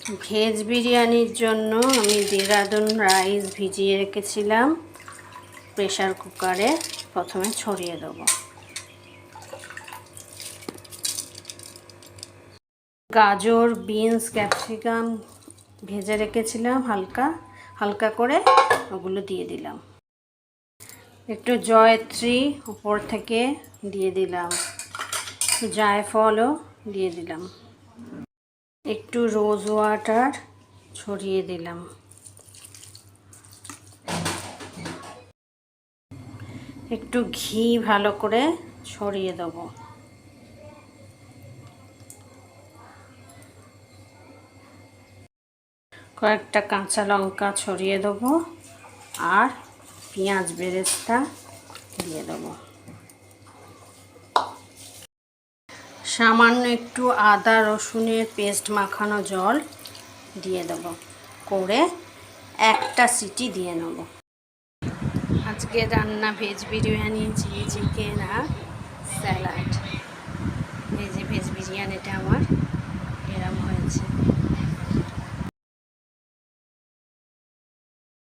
Veg বিরিয়ানির জন্য আমি দেরাদুন রাইস ভিজিয়ে রেখেছিলাম প্রেসার কুকারে। প্রথমে ছড়িয়ে দেবো। গাজর, বিনস, ক্যাপসিকাম ভেজে রেখেছিলাম হালকা হালকা করে, ওগুলো দিয়ে দিলাম। একটু জয়ত্রী উপর থেকে দিয়ে দিলাম, জায়ফলও দিয়ে দিলাম, একটু রোজ ওয়াটার ছড়িয়ে দিলাম, একটু ঘি ভালো করে ছড়িয়ে দেবো। কয়েকটা কাঁচা লঙ্কা ছড়িয়ে দেবো আর পেঁয়াজ বেরেস্তা দিয়ে দেবো। সামান্য একটু আদা রসুনের পেস্ট মাখানো জল দিয়ে দেবো, করে একটা সিটি দিয়ে নেব। আজকে রান্না ভেজ বিরিয়ানি, চিলি চিকেন আর স্যালাড। ভেজ বিরিয়ানিটা আমার